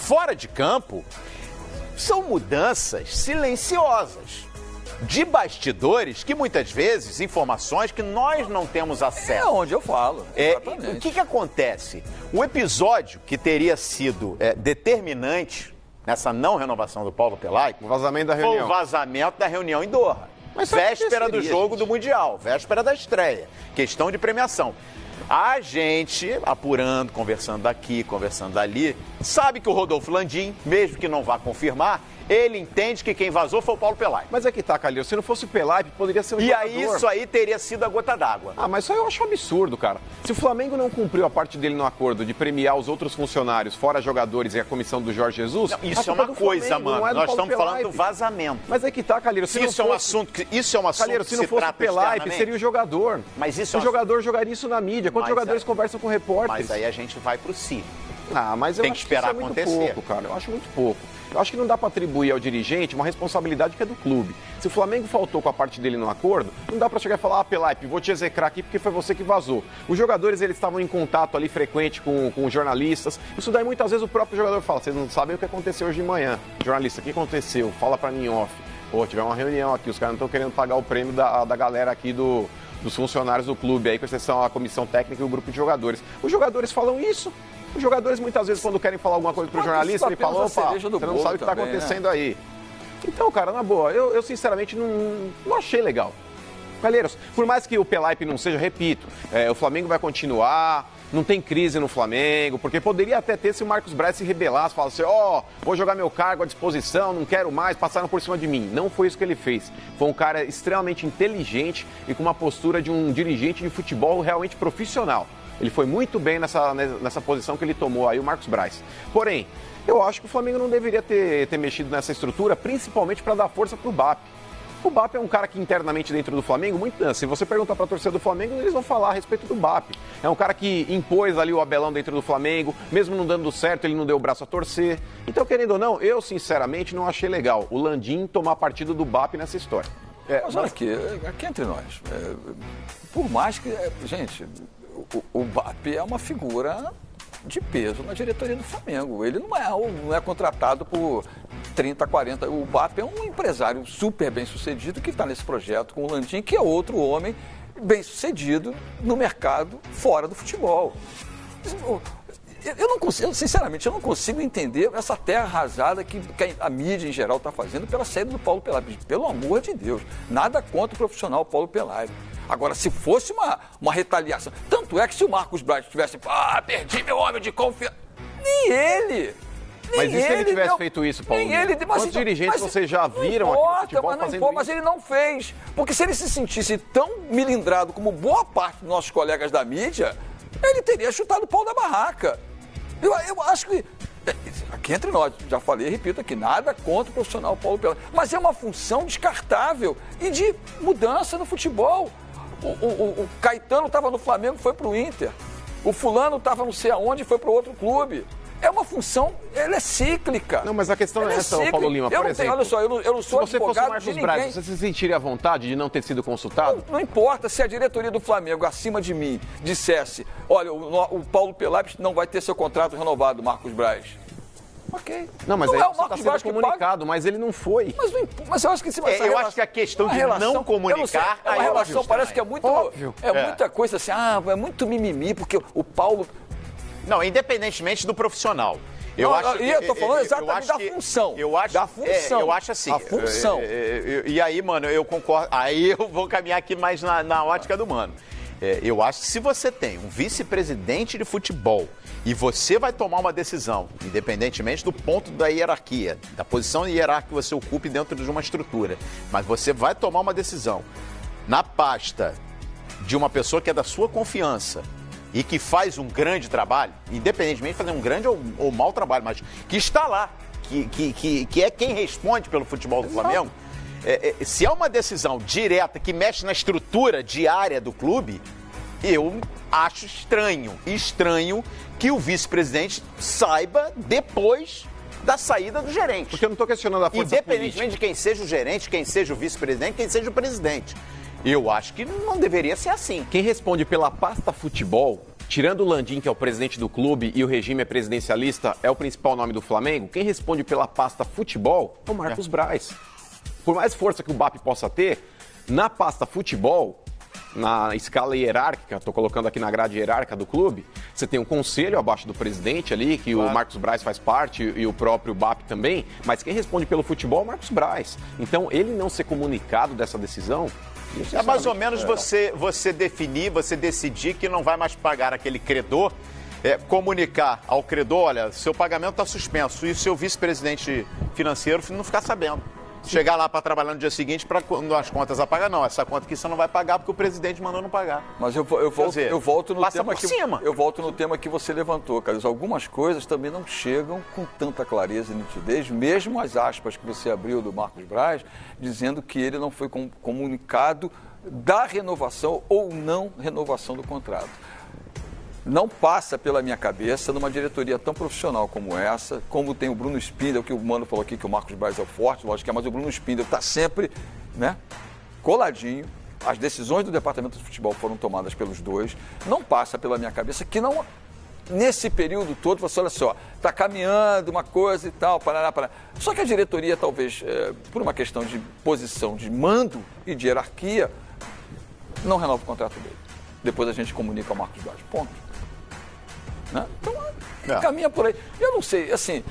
Fora de campo, são mudanças silenciosas, de bastidores que muitas vezes, informações que nós não temos acesso. É onde eu falo. O que acontece? O episódio que teria sido determinante nessa não renovação do Paulo Pelaipe, o vazamento da reunião. Foi o vazamento da reunião em Doha. Mas véspera do jogo do Mundial, véspera da estreia, questão de premiação. A gente, apurando, conversando daqui, conversando dali, sabe que o Rodolfo Landim, mesmo que não vá confirmar, ele entende que quem vazou foi o Paulo Pelaipe. Mas é que tá, Calil, se não fosse o Pelaipe, poderia ser um jogador. E aí, isso aí teria sido a gota d'água. Ah, mas isso aí eu acho um absurdo, cara. Se o Flamengo não cumpriu a parte dele no acordo de premiar os outros funcionários, fora jogadores e a comissão do Jorge Jesus... Não, isso é uma coisa, mano. Nós estamos falando do vazamento. Mas é que tá, Calil, se isso, não fosse... é um assunto que se não fosse o Pelaipe, seria o jogador. Mas isso o jogador jogaria isso na mídia. Quantos jogadores conversam com repórteres? Mas aí a gente vai pro si. Ah, mas eu Tem que acho esperar que isso acontecer. É muito pouco, cara. Eu acho muito pouco. Eu acho que não dá para atribuir ao dirigente uma responsabilidade que é do clube. Se o Flamengo faltou com a parte dele no acordo, não dá para chegar e falar, Pelaipe, vou te execrar aqui porque foi você que vazou. Os jogadores, eles estavam em contato ali frequente com jornalistas. Isso daí muitas vezes o próprio jogador fala, vocês não sabem o que aconteceu hoje de manhã. Jornalista, o que aconteceu? Fala para mim off. Pô, tiver uma reunião aqui, os caras não estão querendo pagar o prêmio da galera aqui dos funcionários do clube, aí com exceção a comissão técnica e o grupo de jogadores. Os jogadores falam isso. Os jogadores, muitas vezes, quando querem falar alguma coisa pro jornalista, ele fala, opa, você não sabe o que está acontecendo aí. Então, cara, na boa, eu sinceramente não achei legal. Calheiros, por mais que o Pelaipe não seja, repito, o Flamengo vai continuar, não tem crise no Flamengo, porque poderia até ter se o Marcos Braz se rebelasse, falasse, vou jogar meu cargo à disposição, não quero mais, passaram por cima de mim. Não foi isso que ele fez. Foi um cara extremamente inteligente e com uma postura de um dirigente de futebol realmente profissional. Ele foi muito bem nessa posição que ele tomou aí, o Marcos Braz. Porém, eu acho que o Flamengo não deveria ter mexido nessa estrutura, principalmente para dar força para o BAP. O BAP é um cara que internamente dentro do Flamengo, se você perguntar para a torcida do Flamengo, eles vão falar a respeito do BAP. É um cara que impôs ali o Abelão dentro do Flamengo, mesmo não dando certo, ele não deu o braço a torcer. Então, querendo ou não, eu sinceramente não achei legal o Landim tomar partido do BAP nessa história. Mas olha aqui entre nós, por mais que, gente... O BAP é uma figura de peso na diretoria do Flamengo. Ele não é contratado por 30, 40. O BAP é um empresário super bem sucedido que está nesse projeto com o Landim, que é outro homem bem sucedido no mercado fora do futebol. Sinceramente, eu não consigo entender essa terra arrasada que a mídia em geral está fazendo pela saída do Paulo Pelaipe. Pelo amor de Deus, nada contra o profissional Paulo Pelaipe. Agora, se fosse uma retaliação... Tanto é que se o Marcos Braz tivesse... perdi meu homem de confiança... Nem ele... Mas e se ele tivesse feito isso, Paulo? Nem ele... Quantos dirigentes vocês já viram aqui no futebol fazendo isso? Mas ele não fez. Porque se ele se sentisse tão milindrado como boa parte dos nossos colegas da mídia, ele teria chutado o pau da barraca. Eu acho que... Aqui entre nós, já falei e repito aqui, nada contra o profissional Paulo Pelaipe. Mas é uma função descartável e de mudança no futebol. O Caetano estava no Flamengo, foi para o Inter. O fulano estava não sei aonde, foi para outro clube. É uma função, ela é cíclica. Não, mas a questão não é essa, Paulo Lima, por exemplo. Olha só, eu não sou advogado de ninguém. Se você fosse o Marcos Braz, você se sentiria à vontade de não ter sido consultado? Não importa se a diretoria do Flamengo, acima de mim, dissesse, olha, o Paulo Pelaipe não vai ter seu contrato renovado, Marcos Braz. Ok. Não, mas aí está sendo comunicado, mas ele não foi. Mas eu acho que... eu acho que a questão de não comunicar... É uma relação, parece que é muito... Óbvio. Muita coisa assim, é muito mimimi, porque o Paulo... Não, independentemente do profissional. Eu estou falando exatamente da função. Da função. Eu acho assim. A função. E aí, mano, eu concordo. Aí eu vou caminhar aqui mais na ótica do mano. Eu acho que se você tem um vice-presidente de futebol e você vai tomar uma decisão, independentemente do ponto da hierarquia, da posição hierárquica que você ocupe dentro de uma estrutura, mas você vai tomar uma decisão na pasta de uma pessoa que é da sua confiança e que faz um grande trabalho, independentemente de fazer um grande ou mau trabalho, mas que está lá, que é quem responde pelo futebol do Flamengo, se é uma decisão direta que mexe na estrutura diária do clube, eu acho estranho que o vice-presidente saiba depois da saída do gerente. Porque eu não estou questionando a força independentemente política. de quem seja o gerente, quem seja o vice-presidente, quem seja o presidente. Eu acho que não deveria ser assim. Quem responde pela pasta futebol tirando o Landim, que é o presidente do clube, e o regime é presidencialista, é o principal nome do Flamengo, quem responde pela pasta futebol é o Marcos Braz. Por mais força que o BAP possa ter, na pasta futebol, na escala hierárquica, estou colocando aqui na grade hierárquica do clube, você tem um conselho abaixo do presidente ali, que o Marcos Braz faz parte e o próprio BAP também, mas quem responde pelo futebol é o Marcos Braz. Então, ele não ser comunicado dessa decisão... É mais ou menos você definir, você decidir que não vai mais pagar aquele credor, comunicar ao credor, olha, seu pagamento está suspenso, e o seu vice-presidente financeiro não ficar sabendo. Chegar lá para trabalhar no dia seguinte para as contas a pagar, não. Essa conta aqui você não vai pagar porque o presidente mandou não pagar. Mas eu volto no tema que você levantou, Carlos. Algumas coisas também não chegam com tanta clareza e nitidez, mesmo as aspas que você abriu do Marcos Braz, dizendo que ele não foi comunicado da renovação ou não renovação do contrato. Não passa pela minha cabeça, numa diretoria tão profissional como essa, como tem o Bruno Spindel, que o Mano falou aqui que o Marcos Braz é o forte, lógico que é, mas o Bruno Spindel está sempre, né, coladinho. As decisões do departamento de futebol foram tomadas pelos dois. Não passa pela minha cabeça que não, nesse período todo, você olha só, está caminhando uma coisa e tal, parará. Só que a diretoria, talvez, por uma questão de posição de mando e de hierarquia, não renova o contrato dele. Depois a gente comunica ao Marcos Braz. Ponto. Né? Então, caminha por aí. Eu não sei, assim,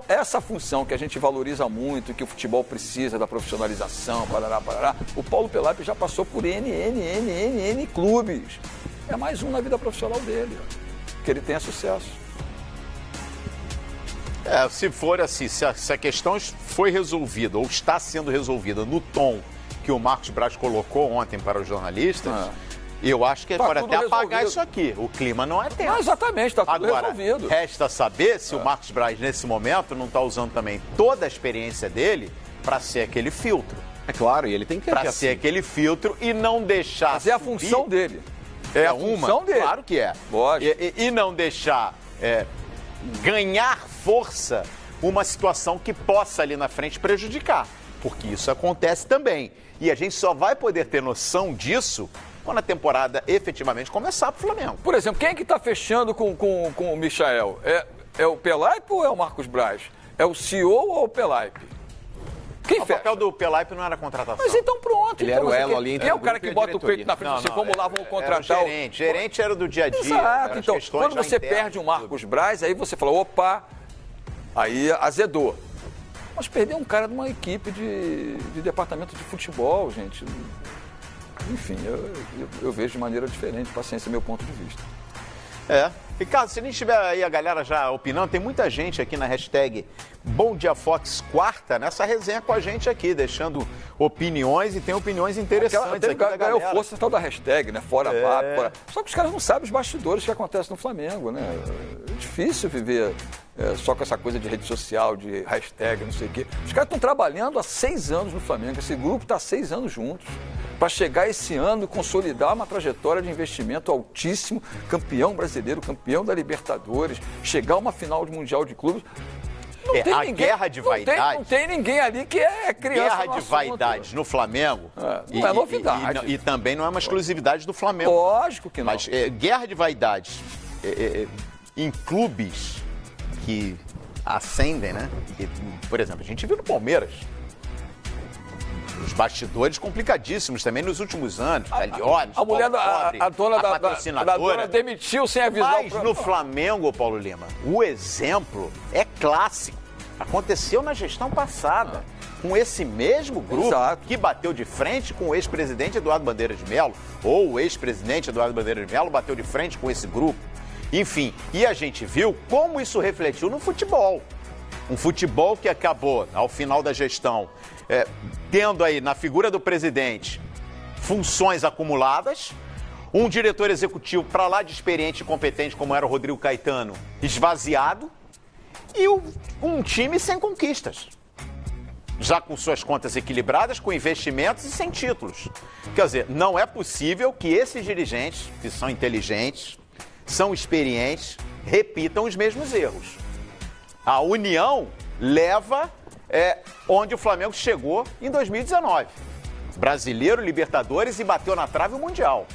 essa função que a gente valoriza muito, que o futebol precisa da profissionalização, parará, o Paulo Pelaipe já passou por N clubes. É mais um na vida profissional dele, que ele tenha sucesso. Se for assim, se a questão foi resolvida ou está sendo resolvida no tom que o Marcos Braz colocou ontem para os jornalistas... Eu acho que pode até apagar isso aqui. O clima não é tenso. Exatamente, está tudo resolvido. Resta saber se o Marcos Braz, nesse momento, não está usando também toda a experiência dele para ser aquele filtro. É claro, e ele tem que para ser aquele filtro e não deixar... Mas é a função dele. É a função dele. Claro que é. Lógico. E não deixar ganhar força uma situação que possa ali na frente prejudicar. Porque isso acontece também. E a gente só vai poder ter noção disso quando a temporada efetivamente começar para o Flamengo. Por exemplo, quem é que está fechando com o Michael? É o Pelaipe ou é o Marcos Braz? É o CEO ou o Pelaipe? Quem fecha? O papel do Pelaipe não era contratação. Mas então pronto. Ele era o elo ali. Quem é o cara que bota o peito na frente assim, vamos lá, vamos contratar o gerente era do dia a dia. Exato. Então, quando você perde o Marcos Braz, aí você fala, opa, aí azedou. Mas perder um cara de uma equipe de departamento de futebol, gente... Enfim, eu vejo de maneira diferente, paciência é meu ponto de vista. Ricardo, se nem tiver aí a galera já opinando, tem muita gente aqui na hashtag Bom Dia Fox quarta, nessa resenha com a gente aqui, deixando opiniões e tem opiniões interessantes aqui da galera. Eu força tal da hashtag, né? Fora VAP, fora... Só que os caras não sabem os bastidores que acontecem no Flamengo, né? É difícil viver só com essa coisa de rede social, de hashtag, não sei o quê. Os caras estão trabalhando há 6 anos no Flamengo, esse grupo está há 6 anos juntos, para chegar esse ano e consolidar uma trajetória de investimento altíssimo, campeão brasileiro, campeão da Libertadores, chegar a uma final de Mundial de Clubes. Guerra de vaidade. Não tem ninguém ali que é criança. Guerra de vaidade no Flamengo. Não é novidade. E também não é uma exclusividade do Flamengo. Lógico que não. Mas guerra de vaidade em clubes que ascendem, né? Por exemplo, a gente viu no Palmeiras. Os bastidores complicadíssimos também nos últimos anos. A mulher, a dona da dona demitiu sem avisar. Mas no Flamengo, Paulo Lima, o exemplo é clássico. Aconteceu na gestão passada. Com esse mesmo grupo que bateu de frente com o ex-presidente Eduardo Bandeira de Mello, ou o ex-presidente Eduardo Bandeira de Mello bateu de frente com esse grupo. Enfim, e a gente viu como isso refletiu no futebol. Um futebol que acabou, ao final da gestão, tendo aí na figura do presidente funções acumuladas, um diretor executivo para lá de experiente e competente, como era o Rodrigo Caetano, esvaziado, e um time sem conquistas. Já com suas contas equilibradas, com investimentos e sem títulos. Quer dizer, não é possível que esses dirigentes, que são inteligentes, são experientes, repitam os mesmos erros. A união leva onde o Flamengo chegou em 2019. Brasileiro, Libertadores e bateu na trave o Mundial.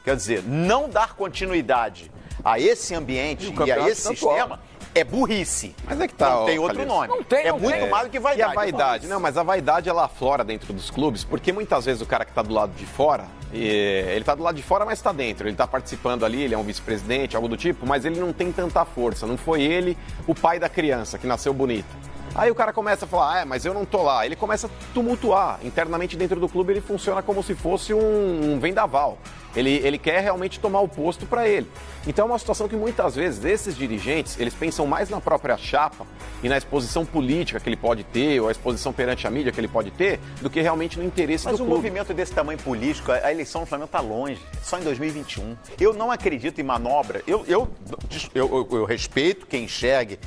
quer dizer, não dar continuidade a esse ambiente e a esse sistema é burrice. Mas é que tá, não tem outro Calheiros. nome. Não tem, é não muito tem. mais do que E vaidade. a vaidade? Não, mas a vaidade ela aflora dentro dos clubes, porque muitas vezes o cara que está do lado de fora, ele está do lado de fora, mas está dentro. Ele está participando ali, ele é um vice-presidente, algo do tipo, mas ele não tem tanta força. Não foi ele o pai da criança que nasceu bonita. Aí o cara começa a falar, mas eu não tô lá. Ele começa a tumultuar. Internamente dentro do clube ele funciona como se fosse um vendaval. Ele quer realmente tomar o posto para ele. Então é uma situação que muitas vezes esses dirigentes, eles pensam mais na própria chapa e na exposição política que ele pode ter, ou a exposição perante a mídia que ele pode ter, do que realmente no interesse do Mas um clube. movimento desse tamanho político, a eleição do Flamengo está longe, só em 2021. Eu não acredito em manobra. Eu respeito quem enxergue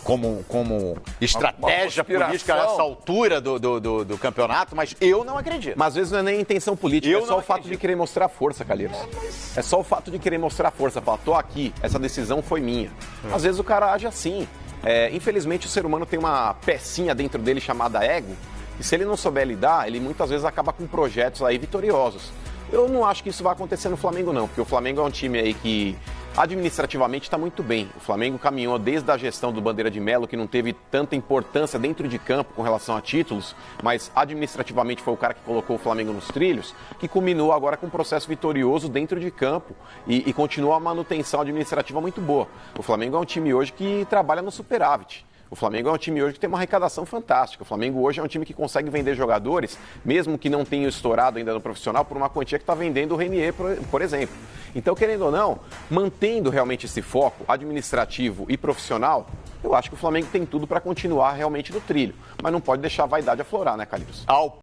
como estratégia política a essa altura do campeonato, mas eu não acredito. Mas às vezes não é nem intenção política, é só o fato de querer mostrar força, Calheiros. É só o fato de querer mostrar força, falar, tô aqui, essa decisão foi minha. Às vezes o cara age assim. Infelizmente o ser humano tem uma pecinha dentro dele chamada ego, e se ele não souber lidar, ele muitas vezes acaba com projetos aí vitoriosos. Eu não acho que isso vai acontecer no Flamengo não, porque o Flamengo é um time aí que administrativamente está muito bem. O Flamengo caminhou desde a gestão do Bandeira de Melo, que não teve tanta importância dentro de campo com relação a títulos, mas administrativamente foi o cara que colocou o Flamengo nos trilhos, que culminou agora com um processo vitorioso dentro de campo e continua a manutenção administrativa muito boa. O Flamengo é um time hoje que trabalha no superávit. O Flamengo é um time hoje que tem uma arrecadação fantástica. O Flamengo hoje é um time que consegue vender jogadores, mesmo que não tenham estourado ainda no profissional, por uma quantia que está vendendo o Renier, por exemplo. Então, querendo ou não, mantendo realmente esse foco administrativo e profissional, eu acho que o Flamengo tem tudo para continuar realmente no trilho. Mas não pode deixar a vaidade aflorar, né, Calheiros?